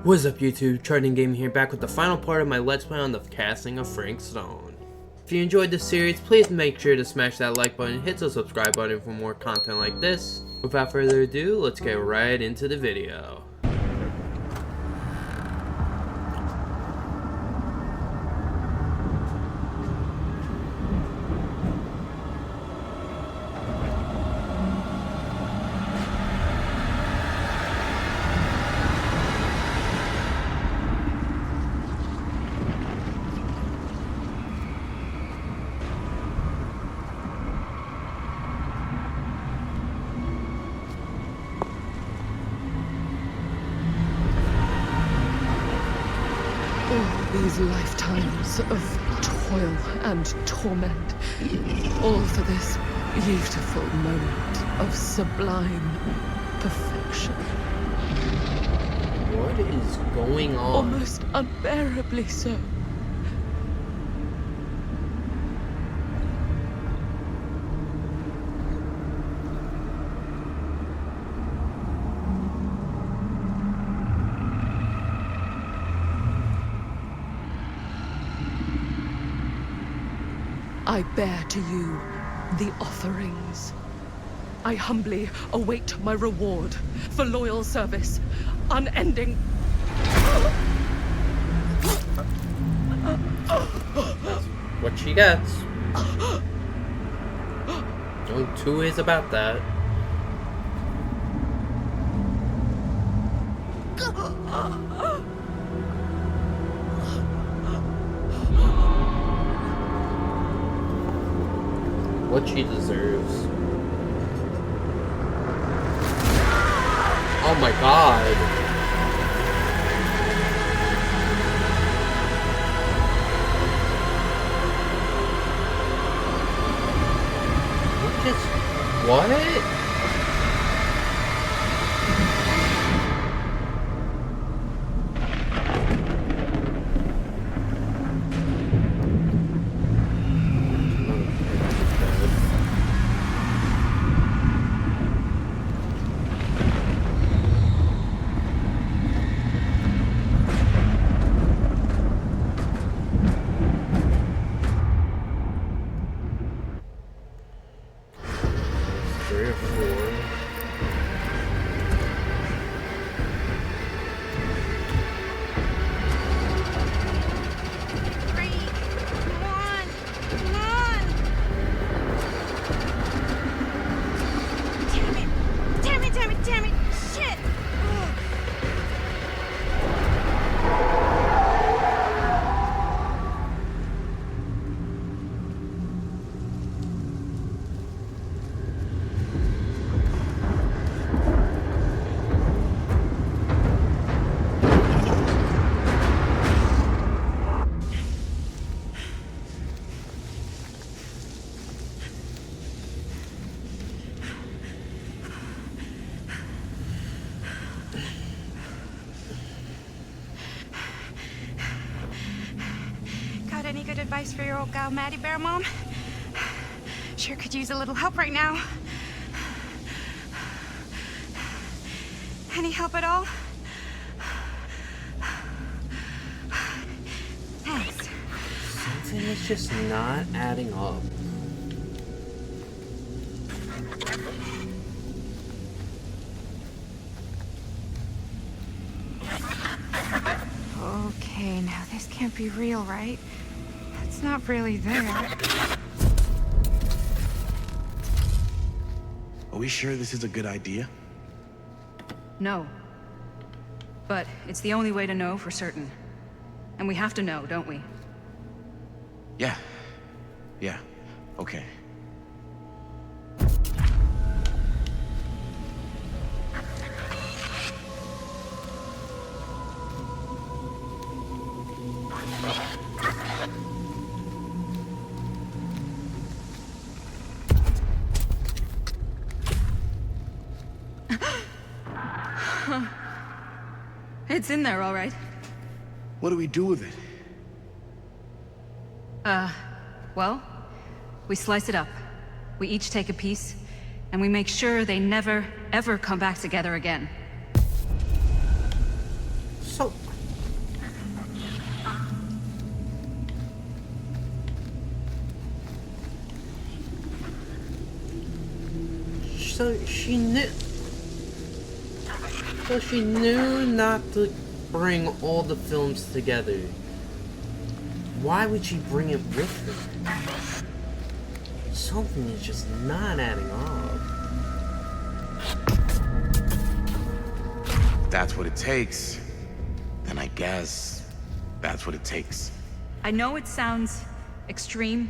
What's up YouTube, Charting Gaming here, back with the final part of my Let's Play on the casting of Frank Stone. If you enjoyed this series, please make sure to smash that like button, hit the subscribe button for more content like this. Without further ado, let's get right into the video. These lifetimes of toil and torment, all for this beautiful moment of sublime perfection. What is going on? Almost unbearably so. I bear to you the offerings. I humbly await my reward for loyal service, unending. What she gets. No two ways about that. What she deserves. Oh my god. What? Any good advice for your old gal, Maddie Bear Mom? Sure could use a little help right now. Any help at all? Thanks. Something is just not adding up. Okay, now this can't be real, right? It's not really there. Are we sure this is a good idea? No. But it's the only way to know for certain. And we have to know, don't we? Yeah. Yeah. Okay. It's in there, all right. What do we do with it? Well, we slice it up. We each take a piece, and we make sure they never, ever come back together again. So... So she knew... So she knew not to bring all the films together. Why would she bring it with her? Something is just not adding up. That's what it takes. Then I guess that's what it takes. I know it sounds extreme.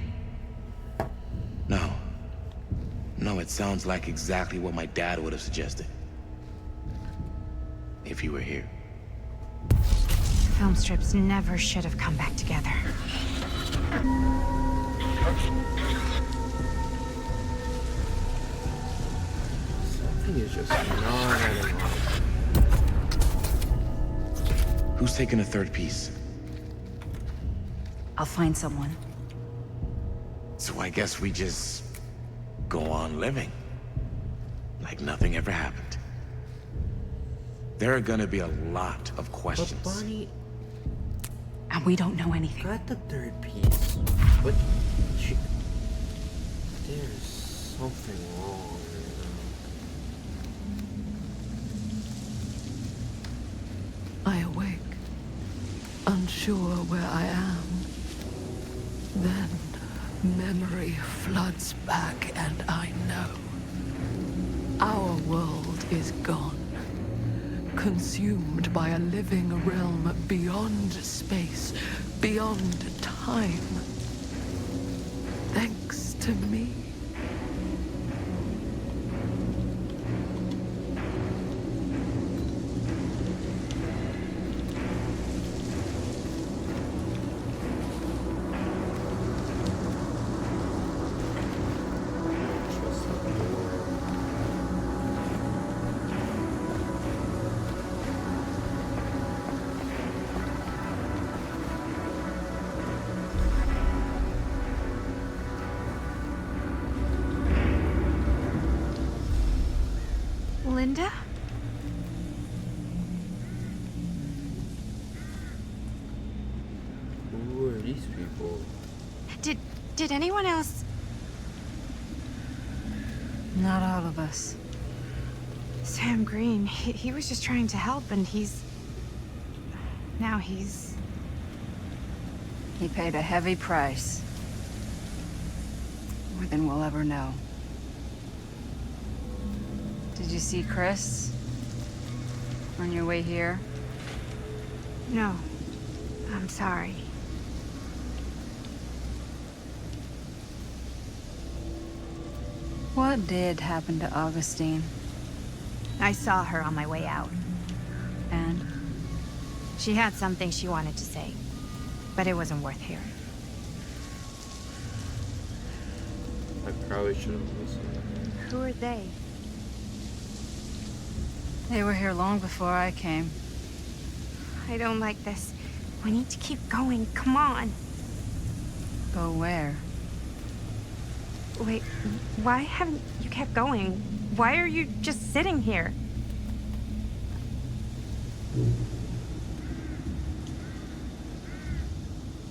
No. No, it sounds like exactly what my dad would have suggested. If he were here. Film strips never should have come back together. Something is just not adding up. Who's taking the third piece? I'll find someone. So I guess we just go on living. Like nothing ever happened. There are gonna be a lot of But questions. Bonnie And we don't know anything. got the third piece, but she... There's something wrong. I awake, unsure where I am. Then memory floods back and I know. Our world is gone. Consumed by a living realm beyond space, beyond time. Thanks to me. Linda? Who are these people? Did anyone else? Not all of us. Sam Green, he was just trying to help and now he's... He paid a heavy price. More than we'll ever know. Did you see Chris? On your way here? No. I'm sorry. What did happen to Augustine? I saw her on my way out. And? She had something she wanted to say, but it wasn't worth hearing. I probably should have listened. Who are they? They were here long before I came. I don't like this. We need to keep going. Come on. Go where? Wait, why haven't you kept going? Why are you just sitting here?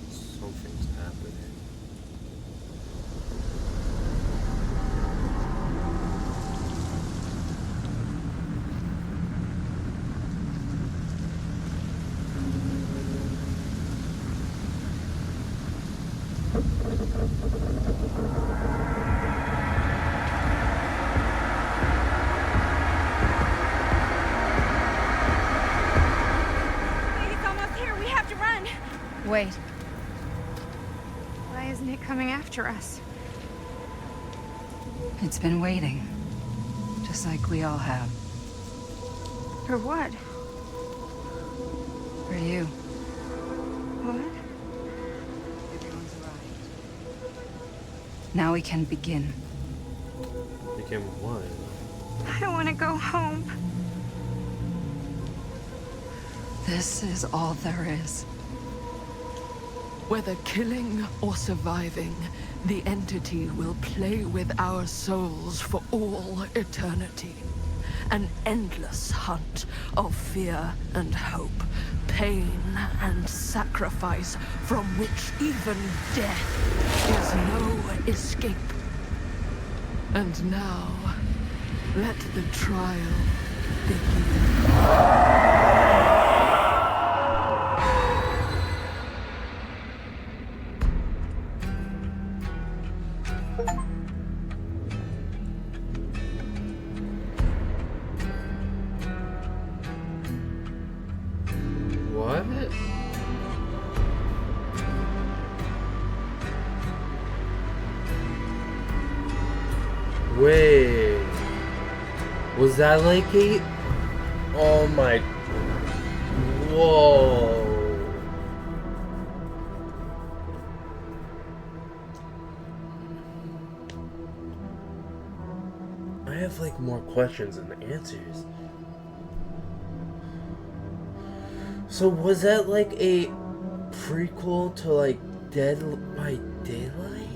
Something's happening. Wait, it's almost here. We have to run. Wait. Why isn't it coming after us? It's been waiting. Just like we all have. For what? For you. What? Everyone's arrived. Now we can begin. Became what? I don't want to go home. This is all there is. Whether killing or surviving, the entity will play with our souls for all eternity. An endless hunt of fear and hope, pain and sacrifice, from which even death is no escape. And now, let the trial begin. What? Wait. Was that like a... Oh my... Whoa. I have like more questions than answers. So was that like a prequel to like Dead by Daylight?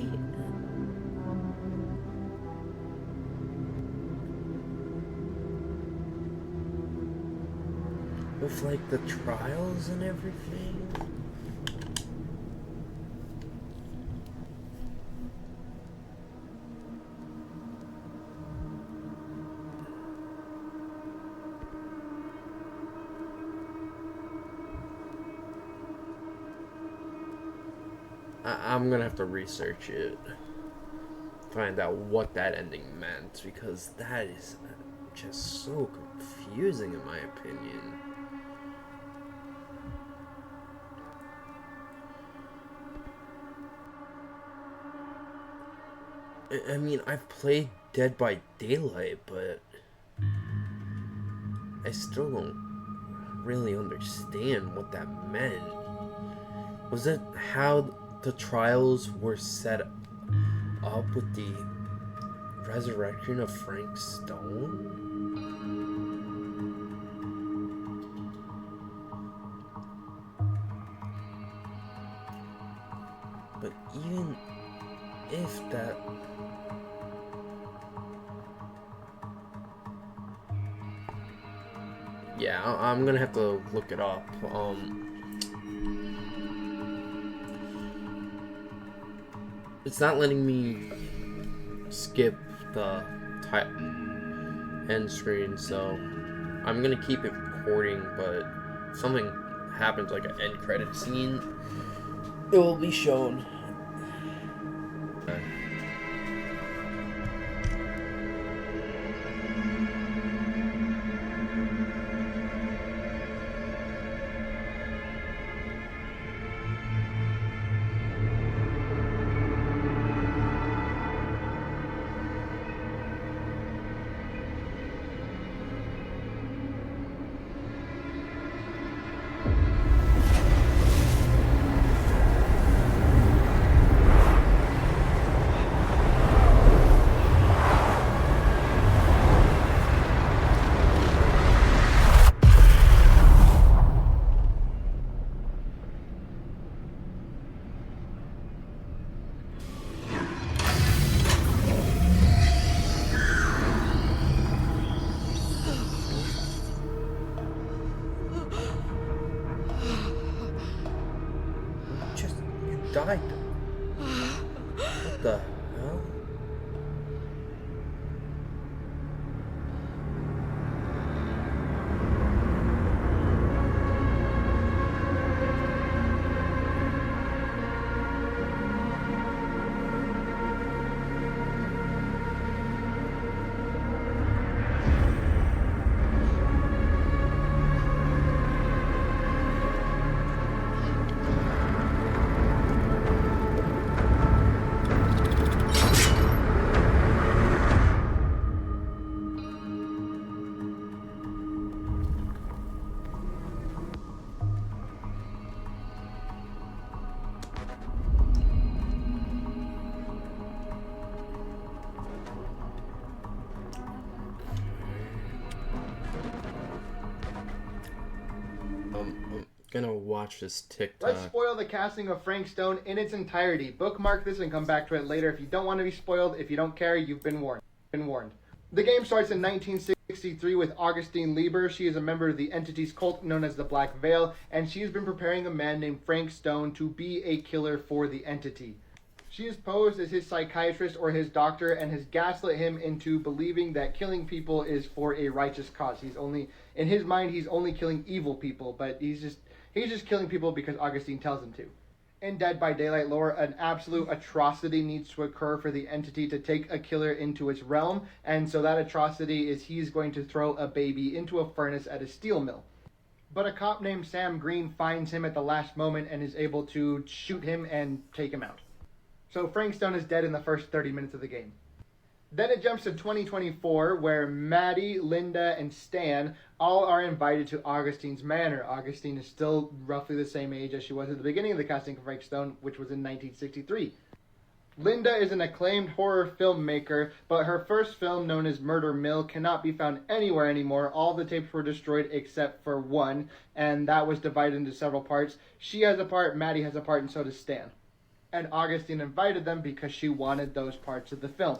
With like the trials and everything? I'm gonna have to research it, find out what that ending meant, because that is just so confusing in my opinion. I mean, I've played Dead by Daylight, but I still don't really understand what that meant. Was it how the trials were set up with the resurrection of Frank Stone? But even if that... Yeah, I'm gonna have to look it up. It's not letting me skip the end screen, so I'm gonna keep it recording, but if something happens like an end credit scene, it will be shown. Died. What the hell? I'm gonna watch this TikTok. Let's spoil the casting of Frank Stone in its entirety. Bookmark this and come back to it later. If you don't want to be spoiled, if you don't care, you've been warned. The game starts in 1960 1963 with Augustine Lieber. She is a member of the entity's cult known as the Black Veil, and she's been preparing a man named Frank Stone to be a killer for the entity. She is posed as his psychiatrist or his doctor and has gaslit him into believing that killing people is for a righteous cause. In his mind, he's only killing evil people, but he's just killing people because Augustine tells him to. In Dead by Daylight lore, an absolute atrocity needs to occur for the entity to take a killer into its realm, and so that atrocity is he's going to throw a baby into a furnace at a steel mill. But a cop named Sam Green finds him at the last moment and is able to shoot him and take him out. So Frank Stone is dead in the first 30 minutes of the game. Then it jumps to 2024, where Maddie, Linda, and Stan all are invited to Augustine's manor. Augustine is still roughly the same age as she was at the beginning of the casting of Frank Stone, which was in 1963. Linda is an acclaimed horror filmmaker, but her first film, known as Murder Mill, cannot be found anywhere anymore. All the tapes were destroyed except for one, and that was divided into several parts. She has a part, Maddie has a part, and so does Stan. And Augustine invited them because she wanted those parts of the film.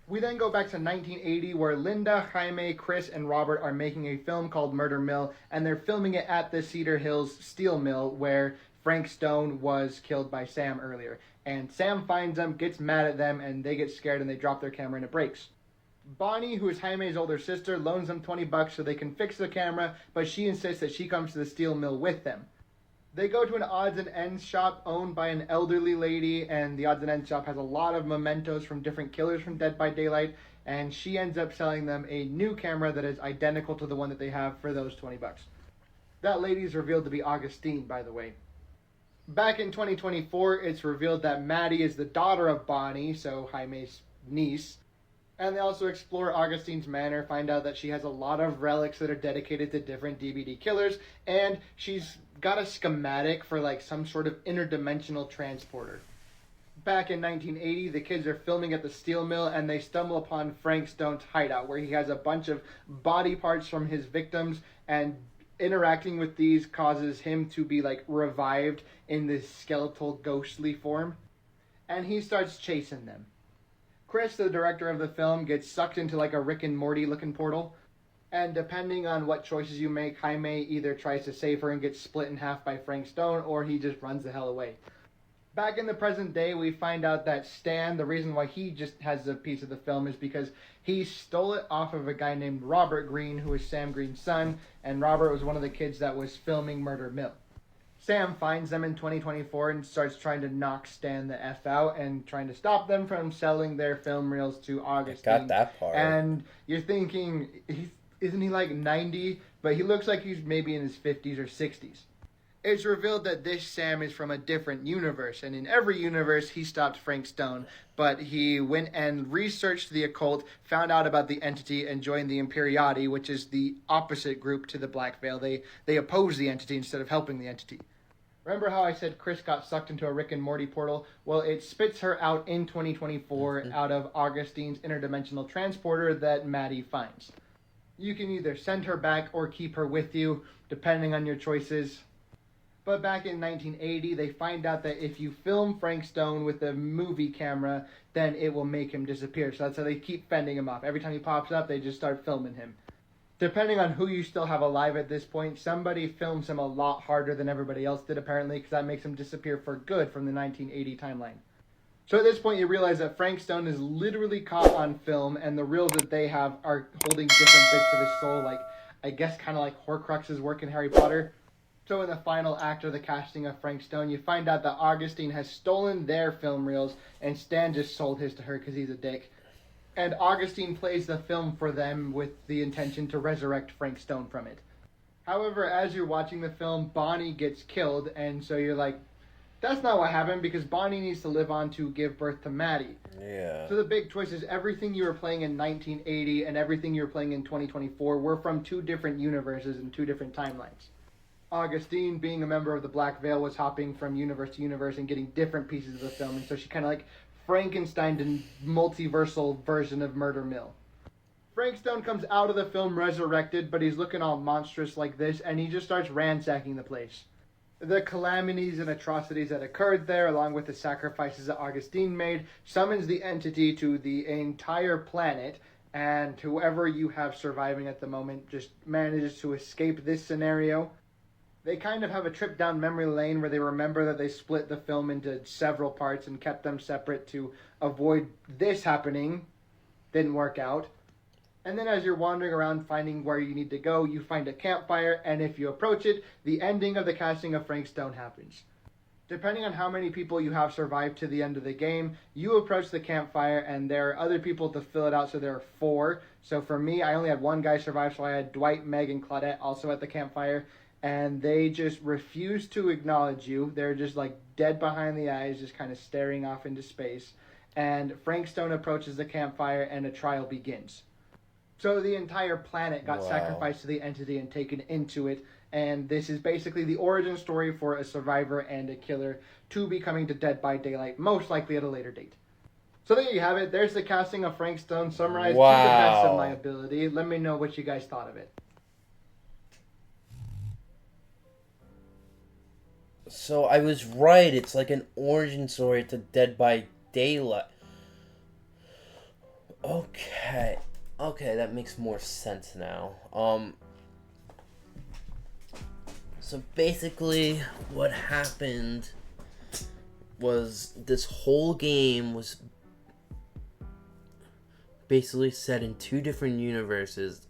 We then go back to 1980, where Linda, Jaime, Chris, and Robert are making a film called Murder Mill, and they're filming it at the Cedar Hills steel mill where Frank Stone was killed by Sam earlier. And Sam finds them, gets mad at them, and they get scared and they drop their camera and it breaks. Bonnie, who is Jaime's older sister, loans them $20 so they can fix the camera, but she insists that she comes to the steel mill with them. They go to an odds and ends shop owned by an elderly lady, and the odds and ends shop has a lot of mementos from different killers from Dead by Daylight, and she ends up selling them a new camera that is identical to the one that they have for those $20. That lady is revealed to be Augustine, by the way. Back in 2024, it's revealed that Maddie is the daughter of Bonnie, so Jaime's niece. And they also explore Augustine's manor, find out that she has a lot of relics that are dedicated to different DVD killers, and she's got a schematic for like some sort of interdimensional transporter. Back in 1980, the kids are filming at the steel mill and they stumble upon Frank Stone's hideout, where he has a bunch of body parts from his victims, and interacting with these causes him to be like revived in this skeletal ghostly form, and he starts chasing them. Chris, the director of the film, gets sucked into like a Rick and Morty looking portal, and depending on what choices you make, Jaime either tries to save her and gets split in half by Frank Stone, or he just runs the hell away. Back in the present day, we find out that Stan, the reason why he just has a piece of the film is because he stole it off of a guy named Robert Green, who is Sam Green's son, and Robert was one of the kids that was filming Murder Mill. Sam finds them in 2024 and starts trying to knock Stan the F out and trying to stop them from selling their film reels to Augustine. Got that part. And you're thinking, isn't he like 90? But he looks like he's maybe in his 50s or 60s. It's revealed that this Sam is from a different universe, and in every universe he stopped Frank Stone, but he went and researched the occult, found out about the entity, and joined the Imperiati, which is the opposite group to the Black Veil. They oppose the entity instead of helping the entity. Remember how I said Chris got sucked into a Rick and Morty portal? Well, it spits her out in 2024 out of Augustine's interdimensional transporter that Maddie finds. You can either send her back or keep her with you, depending on your choices. But back in 1980, they find out that if you film Frank Stone with a movie camera, then it will make him disappear. So that's how they keep fending him off. Every time he pops up, they just start filming him. Depending on who you still have alive at this point, somebody films him a lot harder than everybody else did, apparently, because that makes him disappear for good from the 1980 timeline. So at this point, you realize that Frank Stone is literally caught on film, and the reels that they have are holding different bits of his soul, like, I guess kind of like Horcruxes work in Harry Potter. So in the final act of the casting of Frank Stone, you find out that Augustine has stolen their film reels, and Stan just sold his to her because he's a dick. And Augustine plays the film for them with the intention to resurrect Frank Stone from it. However, as you're watching the film, Bonnie gets killed, and so you're like, that's not what happened, because Bonnie needs to live on to give birth to Maddie. Yeah. So the big twist is everything you were playing in 1980 and everything you were playing in 2024 were from two different universes and two different timelines. Augustine, being a member of the Black Veil, was hopping from universe to universe and getting different pieces of the film, and so she kind of like Frankensteined a multiversal version of Murder Mill. Frank Stone comes out of the film resurrected, but he's looking all monstrous like this, and he just starts ransacking the place. The calamities and atrocities that occurred there, along with the sacrifices that Augustine made, summons the entity to the entire planet, and whoever you have surviving at the moment just manages to escape this scenario. They kind of have a trip down memory lane where they remember that they split the film into several parts and kept them separate to avoid this happening. Didn't work out. And then as you're wandering around finding where you need to go, you find a campfire, and if you approach it, the ending of the casting of Frank Stone happens. Depending on how many people you have survived to the end of the game, you approach the campfire, and there are other people to fill it out, so there are 4. So for me, I only had 1 guy survive, so I had Dwight, Meg, and Claudette also at the campfire, and they just refuse to acknowledge you. They're just like dead behind the eyes, just kind of staring off into space. And Frank Stone approaches the campfire, and a trial begins. So the entire planet got sacrificed to the entity and taken into it, and this is basically the origin story for a survivor and a killer to be coming to Dead by Daylight, most likely at a later date. So there you have it. There's the casting of Frank Stone summarized to the best of my ability. Let me know what you guys thought of it. So I was right. It's like an origin story to Dead by Daylight. Okay, that makes more sense now. So basically what happened was this whole game was basically set in 2 different universes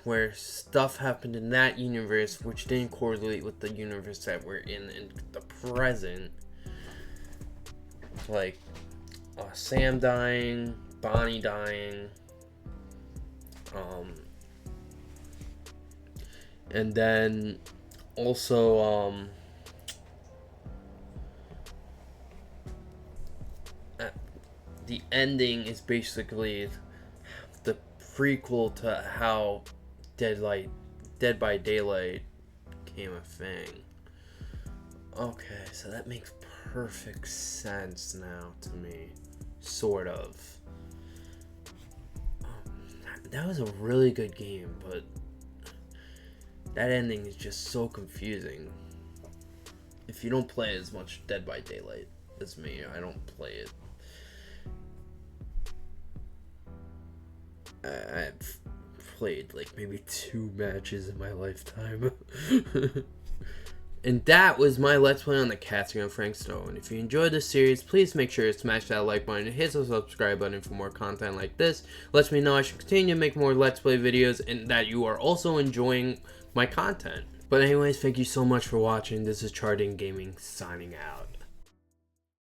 where stuff happened in that universe which didn't correlate with the universe that we're in the present. Like Sam dying, Bonnie dying, and then also the ending is basically the prequel to how Dead by Daylight became a thing. Okay, so that makes perfect sense now to me, sort of. That was a really good game, but that ending is just so confusing. If you don't play as much Dead by Daylight as me, I don't play it. I've played like maybe 2 matches in my lifetime. And that was my Let's Play on the casting of Frank Stone. If you enjoyed this series, please make sure to smash that like button and hit the subscribe button for more content like this. Lets me know I should continue to make more Let's Play videos and that you are also enjoying my content. But anyways, thank you so much for watching. This is Charding Gaming signing out.